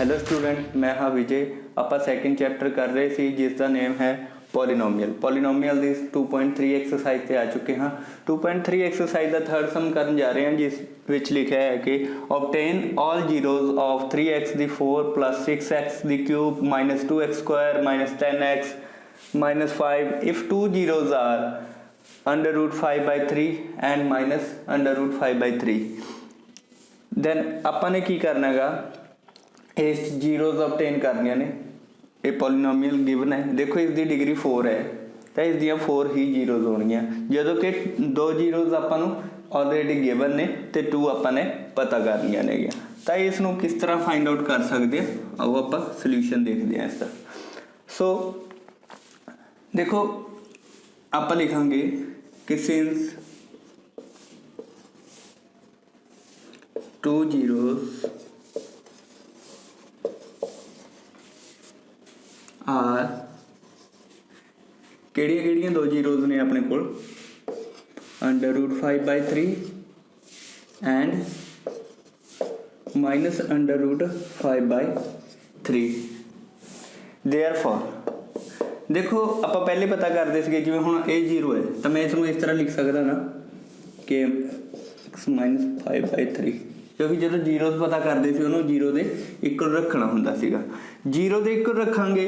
Hello student, मैं हाँ विजय। आप सैकेंड चैप्टर कर रहे थे जिसका नेम है पॉलीनोमियल ਦੀ 2.3 एक्सरसाइज से आ चुके हाँ। 2.3 एक्सरसाइज का थर्ड सम करन जा रहे हैं जिस विच लिखा है कि obtain all zeros of 3x दी 4 प्लस 6x दी cube minus 2x square minus 10x minus 5 if two zeros are under root 5/3 and minus under root 5/3। Then आपने की करना गा, इस जीरोज ऑबटेन करनिया ने। ये पॉलीनोमियल गिवन है, देखो इसकी डिग्री 4 है तो इसदियाँ 4 ही जीरोज होणगियां, जदों कि 2 जीरोज आपां नूं ऑलरेडी गिवन ने तो 2 आपां ने पता करनियां ने। तो इसनूं किस तरह फाइंड आउट कर सकते हैं, आओ आपां सोल्यूशन देखते हैं इसका। सो देखो आपां लिखांगे कि सिंस 2 जीरोज आर केड़ियां 2 जीरोज ने अपने को under root 5/3 and minus under root 5/3। Therefore देखो आप पहले पता करते थे जिवें हुण ये जीरो है तो मैं इसनूं इस तरह लिख सकदा ना कि x माइनस 5/3, क्योंकि जो जीरोज पता करते थे उन्होंने जीरो के इक्वल रखना हुंदा सीगा। जीरो के इक्वल रखांगे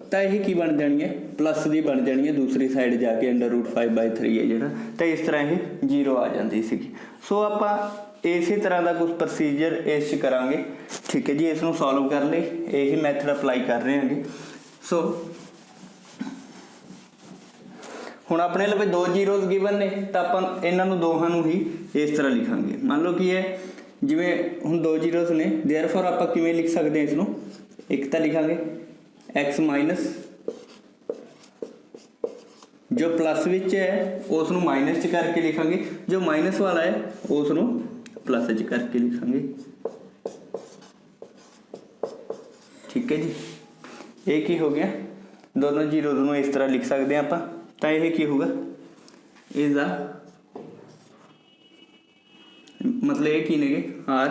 तो यह की बन जानी है, प्लस की बन जानी है दूसरी साइड जाके अंडर रूट 5/3 है जो, तो इस तरह ये जीरो आ जाती सी। सो आप इसी तरह का कुछ प्रोसीजर इस करांगे, ठीक है जी। इसनूं सॉल्व कर ले यही मैथड अप्लाई कर रहे हैं। सो हुण अपने लवे 2 जीरोज गिवन ने तो आप इन्हों दोहां नूं ही इस तरह लिखांगे। मान लो कि है जिवें हुण 2 जीरोज ने, देयरफॉर आप किवें लिख सकते हैं इसनूं, एक तो लिखांगे x माइनस जो प्लस विच है उसनूं माइनस च करके लिखांगे, जो माइनस वाला है उसनूं प्लस च करके लिखांगे, ठीक है जी। ये की हो गया, दोनों जीरोज नूं इस तरह लिख सकते हैं आप। तो यह की होगा इज आ मतलब ये की ने आर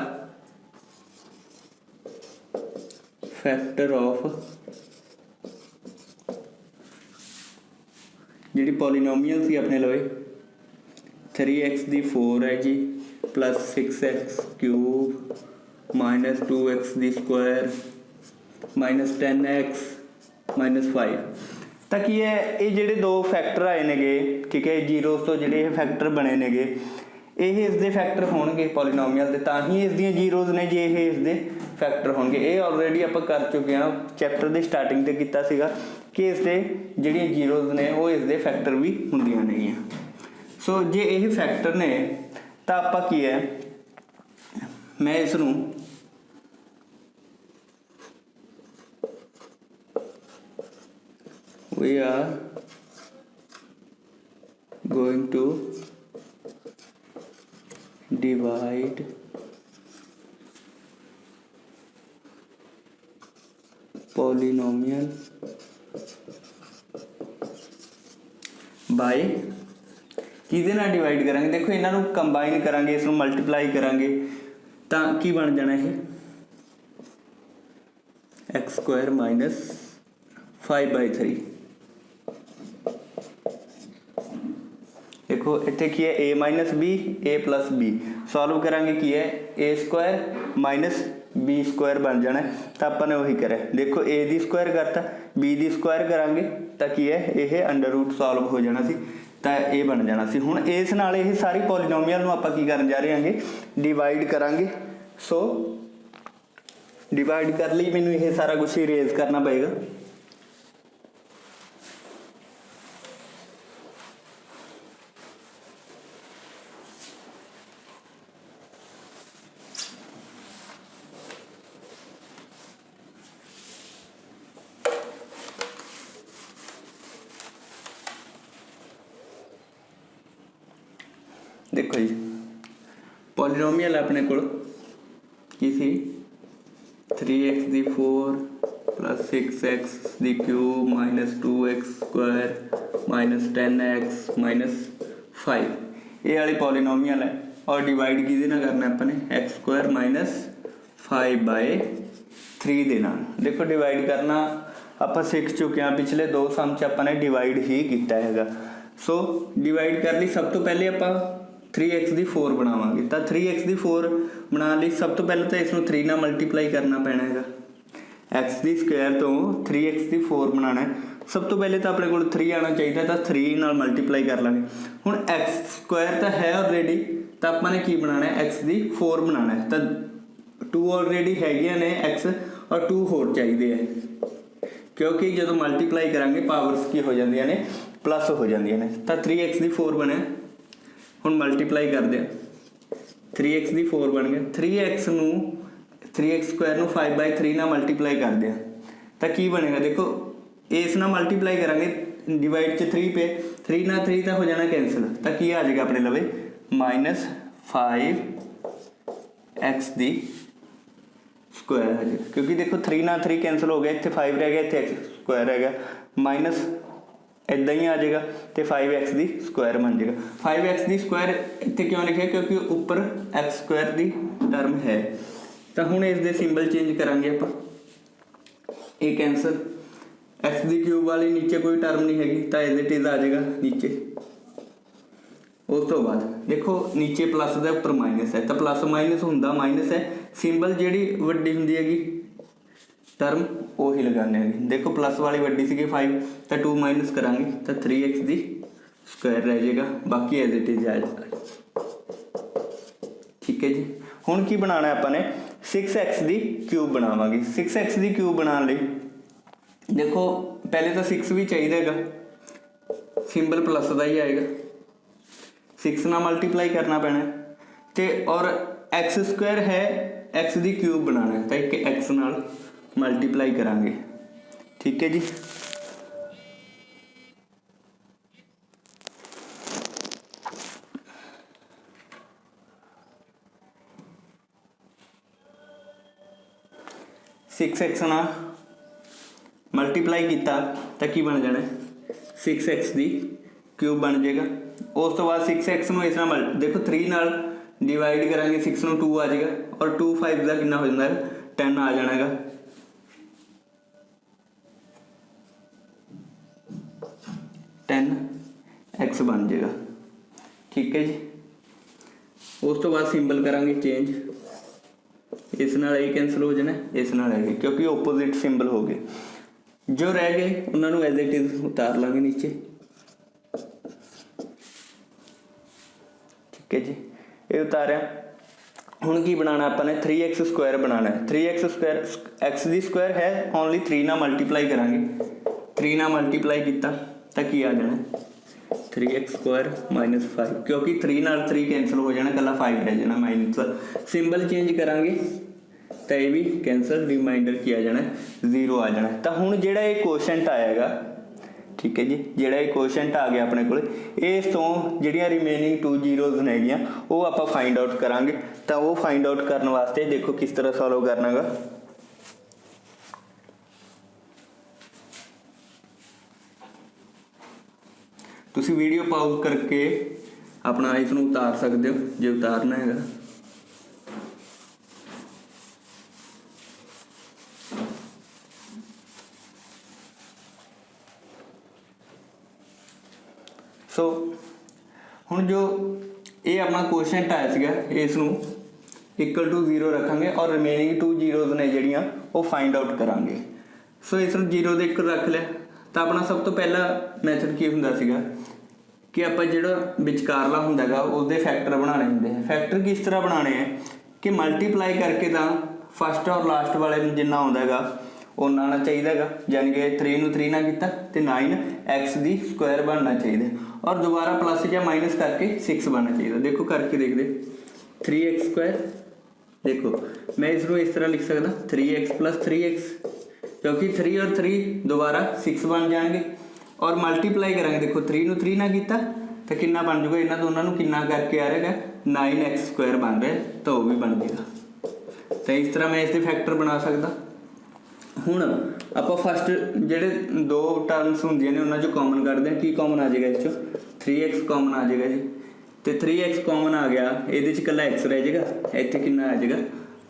फैक्टर ऑफ जी पॉलीनोमियल सी अपने लवे 3x दी 4 है जी plus 6x cube minus 2x दी स्क्वायर माइनस 10x माइनस 5। तो की है ये जोड़े 2 फैक्टर आए ने, ठीक है, जीरोज तो जोड़े फैक्टर बने ने ये इसके फैक्टर होणगे पॉलीनोमियल के, तां ही इसदियां जीरोज ने जे ये इसके फैक्टर होणगे। ये ऑलरेडी आप कर चुके हैं, चैप्टर की स्टार्टिंग से किया सीगा कि इसके जिहड़ियां जीरोज ने वो इसके फैक्टर भी हुंदियां ने। सो जे ये फैक्टर ने तो आप की है, मैं इसनूं we are going to divide polynomial by किहदे नाल डिवाइड करांगे। देखो इन्हों कंबाइन करांगे, इसनूं मल्टीप्लाई करांगे तो की बन जाना है x स्क्वायर माइनस 5/3। देखो इतने की है a minus B A plus B, solve करांगे की है A square minus B square बन जाना है। तो आपने वही करा, देखो a दी स्क्वायर करता b दी स्क्वायर करांगे तो की है यह अंडर रूट सॉल्व हो जाना सी, तो ये बन जाना सी। हुण इस नाल ये सारी पॉलीनोमियल नूं आपां की करन जा रहे हैं, डिवाइड करांगे। सो डिवाइड कर ली मैनूं ये सारा कुछ इरेज करना पएगा। देखो जी पॉलीनोमियल अपने को किसी 3x दी 4 प्लस 6x दी cube minus 2x square minus 10x minus 5 ये वाली पॉलीनोमियल है और डिवाइड किसी ना करना अपने एक्स स्क्वायर माइनस 5/3 ਦੇ ਨਾਲ। देखो डिवाइड करना ਆਪਾਂ ਸਿੱਖ ਚੁੱਕੇ ਹਾਂ, ਪਿਛਲੇ 2 ਸਮ 'ਚ ਆਪਾਂ ਨੇ डिवाइड ही ਕੀਤਾ ਹੈਗਾ। सो डिवाइड कर ਲਈ ਸਭ ਤੋਂ ਪਹਿਲੇ ਆਪਾਂ 3x ਦੀ 4 ਬਣਾਵਾਂਗੇ। ਤਾਂ 3x ਦੀ 4 ਬਣਾਉਣ ਲਈ ਸਭ ਤੋਂ ਪਹਿਲਾਂ ਤਾਂ ਇਸ ਨੂੰ 3 ਨਾਲ ਮਲਟੀਪਲਾਈ ਕਰਨਾ ਪੈਣਾ ਹੈਗਾ। x ਦੀ ਸਕੁਆਇਰ ਤੋਂ 3x ਦੀ 4 ਬਣਾਉਣਾ ਹੈ। ਸਭ ਤੋਂ ਪਹਿਲੇ ਤਾਂ ਆਪਣੇ ਕੋਲ 3 ਆਉਣਾ ਚਾਹੀਦਾ, ਤਾਂ 3 ਨਾਲ ਮਲਟੀਪਲਾਈ ਕਰ ਲਾਂਗੇ। ਹੁਣ x ਸਕੁਆਇਰ ਤਾਂ ਹੈ ਆਲਰੇਡੀ, ਤਾਂ ਆਪਾਂ ਨੇ ਕੀ ਬਣਾਉਣਾ ਹੈ, x ਦੀ 4 ਬਣਾਉਣਾ ਹੈ। ਤਾਂ 2 ਆਲਰੇਡੀ ਹੈਗੀਆਂ ਨੇ x, ਔਰ 2 ਹੋਰ ਚਾਹੀਦੇ ਹੈ, ਕਿਉਂਕਿ ਜਦੋਂ ਮਲਟੀਪਲਾਈ ਕਰਾਂਗੇ ਪਾਵਰਸ ਕੀ ਹੋ ਜਾਂਦੀਆਂ ਨੇ, प्लस हो जाती ने। तो 3x की 4 बने, हुण मल्टीप्लाई करते हैं। 3x की 4 बन गया। 3x स्क्वायर नूं 5/3 नाल मल्टीप्लाई करते हैं, तो की बनेगा, देखो इस नाल मल्टीप्लाई करांगे, डिवाइड च 3 पे 3 नाल 3 तो हो जाना कैंसल, तो की आ जाएगा अपने लवे -5x की स्क्वायर आ जाएगा, क्योंकि देखो 3 नाल 3 कैंसल हो गया, इत्थे 5 रह गया, इत्थे x स्क्वायर रह गया, माइनस इदा ही आ जाएगा, तो 5x की स्क्वायर बन जाएगा। 5x की स्क्वायर इतने क्यों लिखा, क्योंकि ऊपर x स्क्वायर की टर्म है। तो हुण इस दे सिंबल चेंज करांगे आप, ये कैंसल, x की क्यूब वाली नीचे कोई टर्म नहीं हैगी, तो एज इट इज आ जाएगा नीचे। उस तो बाद देखो नीचे प्लस का उपर माइनस है, तो प्लस माइनस होंदा माइनस है, सिंबल जिहड़ी वड्डी हुंदी हैगी टर्म वही लगाने हैं। देखो प्लस वाली वड्डी सी 5, तो 2 माइनस करांगे, तो 3x की स्क्वायर रह जाएगा, बाकी एज इट इज आ जाएगा। ठीक है जी। हुण की बनाना है अपने 6x की क्यूब बनावांगे। 6x की क्यूब बनाने लई देखो पहले तो 6 भी चाहिए हैगा, सिंबल प्लस का ही आएगा, 6 नाल मल्टीप्लाई करना पैना है, तो और x स्क्वायर है, x की क्यूब बनाना है, तो एक x नाल मल्टीप्लाई करांगे। ठीक है जी। सिक्स एक्स ना मल्टीप्लाई किया तो की बन जाना, 6x की क्यूब बन जाएगा। उस तो बाद 6x में इस नाल देखो 3 नाल डिवाइड करांगे, 6 में 2 आ जाएगा, और 2 5 का कितना हो जाता है, 10 आ जाना है, 10x बन जाएगा। ठीक है जी। उस तो बाद सिंबल करांगे चेंज, इस नाल ये कैंसल हो जाना, इस नाल है, क्योंकि ओपोजिट सिंबल हो गए। जो रह गए उन्होंने एज इट इज उतार लांगे नीचे। ठीक है जी, ये उतारिया। हुण की बनाना अपने 3x स्क्वायर बनाना है। 3x स्क्वायर x की स्क्वायर है ओनली 3 ना मल्टीप्लाई करांगे, 3 ना मल्टीप्लाई किया तो की आ जाना 3x स्क्वायर -5, क्योंकि 3 नाल 3 कैंसल हो जाना, कला 5 रह जाना माइनस। सिंबल चेंज करांगे तो ये भी कैंसल, रिमाइंडर की आ जाना 0 आ जाना। तो हुण जिहड़ा ये क्वेश्चन आएगा, ठीक है जी, जिहड़ा ये क्वेश्चन आ गया अपने को, इस तो जिहड़ियां रिमेनिंग 2 जीरोज हैगियां वो आपां फाइंड आउट करांगे। तो वो फाइंड आउट करने वास्ते देखो किस तरह सॉल्व करना गा। तुसी वीडियो पॉज करके अपना इसनूं उतार सकते हो जो उतारना है। सो हुण जो ये अपना क्वेश्चन आया सीगा, इसनूं इक्वल टू 0 रखांगे और रिमेनिंग 2 जीरोज ने जिहड़ियां वो फाइंड आउट करांगे। सो इसनूं 0 दे 1 रख लिया। तो अपना सब तो पहला मैथड की हुंदा सीगा कि आपां जिहड़ा विचकारला हुंदा गा उसदे फैक्टर बनाने हुंदे हैं। फैक्टर किस तरह बनाने हैं कि मल्टीप्लाई करके तो फस्ट और लास्ट वाले जिन्ना आउंदा गा उन्ना आना चाहिए, यानी कि 3 नूं 3 ना किया तो 9x की स्क्वायर बनना चाहिए, और दोबारा प्लस या माइनस करके 6 बनना चाहिए। देखो करके देख दे 3x स्क्वायर, देखो मैं इसको इस तरह लिख सकता 3x + 3x, क्योंकि 3 और 3 दोबारा 6 बन जाएंगे, और मल्टीप्लाई करेंगे। देखो 3 नूं 3 ना किया तो कितना बन जाएगा, इन्होंने दोनों को कितना करके आ रहा है 9x स्क्वायर बन रहा है, तो वो भी बन जाएगा। तो इस तरह मैं इसके फैक्टर बना सकता। हुण आपां फस्ट जिहड़े 2 टर्म्स होंदियां ने उन्हां चों कॉमन करदे हैं। की कॉमन आ जाएगा, इस 3x कॉमन आ जाएगा जी। तो 3x कॉमन आ गया, ये कल्ला x रह जाएगा, इत्थे कितना आ जाएगा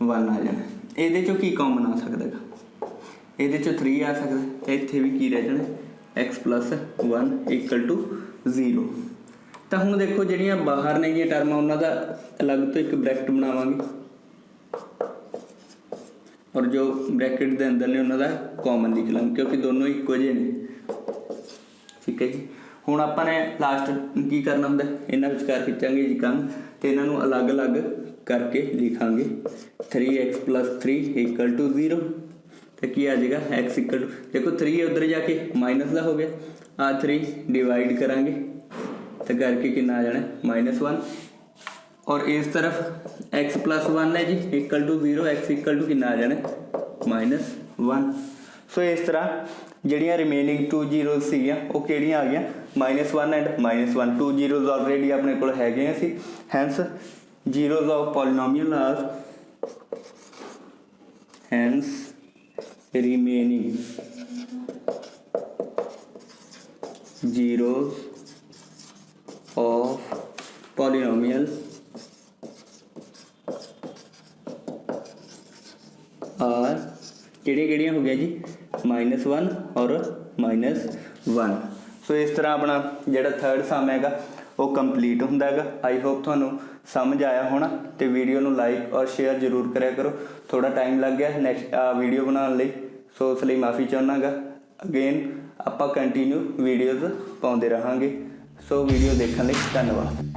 1 आ जाना। ਇਹਦੇ ਚੋਂ ਕੀ ਕਾਮਨ ਆ ਸਕਦਾ ਹੈਗਾ, ਇਹਦੇ ਚੋਂ 3 ਆ ਸਕਦਾ ਤੇ ਇੱਥੇ ਵੀ ਕੀ ਰਹਿ ਜਾਣਾ x + 1 = 0। ਤਾਂ ਹੁਣ ਦੇਖੋ ਜਿਹੜੀਆਂ ਬਾਹਰ ਨੇ ਇਹ ਟਰਮਾਂ ਉਹਨਾਂ ਦਾ ਅਲੱਗ ਤੋਂ ਇੱਕ ਬ੍ਰੈਕਟ ਬਣਾਵਾਂਗੇ ਔਰ ਜੋ ਬ੍ਰੈਕਟ ਦੇ ਅੰਦਰ ਨੇ ਉਹਨਾਂ ਦਾ ਕਾਮਨ ਲਿਖ ਲਾਂਗੇ ਕਿਉਂਕਿ ਦੋਨੋਂ ਇੱਕੋ ਜਿਹੇ ਨੇ। ਠੀਕ ਹੈ ਜੀ। ਹੁਣ ਆਪਾਂ ਨੇ ਲਾਸਟ ਕੀ ਕਰਨਾ ਹੁੰਦਾ, ਇਹਨਾਂ ਵਿਚਕਾਰ ਖਿੱਚਾਂਗੇ ਜੀ ਕੰਨ ਤੇ ਇਹਨਾਂ ਨੂੰ ਅਲੱਗ-ਅਲੱਗ ਕਰਕੇ ਲਿਖਾਂਗੇ 3x + 3 = 0 ਤੇ ਕੀ ਆ ਜਾਏਗਾ x ਦੇਖੋ 3 ਉਧਰ ਜਾ ਕੇ ਮਾਈਨਸ ਦਾ ਹੋ ਗਿਆ, ਆ 3 ਡਿਵਾਈਡ ਕਰਾਂਗੇ ਤੇ ਕਰਕੇ ਕਿੰਨਾ ਆ ਜਾਣਾ -1 और इस तरफ x + 1 है जी = 0 x = कितना आ जाना -1। सो इस तरह ਜਿਹੜੀਆਂ ਰਿਮੇਨਿੰਗ 2 zeros ਸੀਗੀਆਂ ਉਹ ਕਿਹੜੀਆਂ ਆ ਗਈਆਂ -1 ਐਂਡ -1 2 zeros ਆਲਰੇਡੀ ਆਪਣੇ ਕੋਲ ਹੈਗੇ ਸੀ hence zeros of polynomial are hence remaining zeros of polynomial are किहड़ियां हो गया जी -1 और -1। सो इस तरह अपना जिहड़ा थर्ड सम हैगा वो कंप्लीट हुंदा हैगा। आई होप तुहानूं समझ आया होना ते वीडियो नूं लाइक और शेयर जरूर करिया करो। थोड़ा टाइम लग गया नैक्सट वीडियो बनाने लई, सो उस लई माफ़ी चाहुंदा गा। अगेन आपां कंटिन्यू वीडियोज़ पाउंदे रहांगे। सो वीडियो देखने लई धन्नवाद।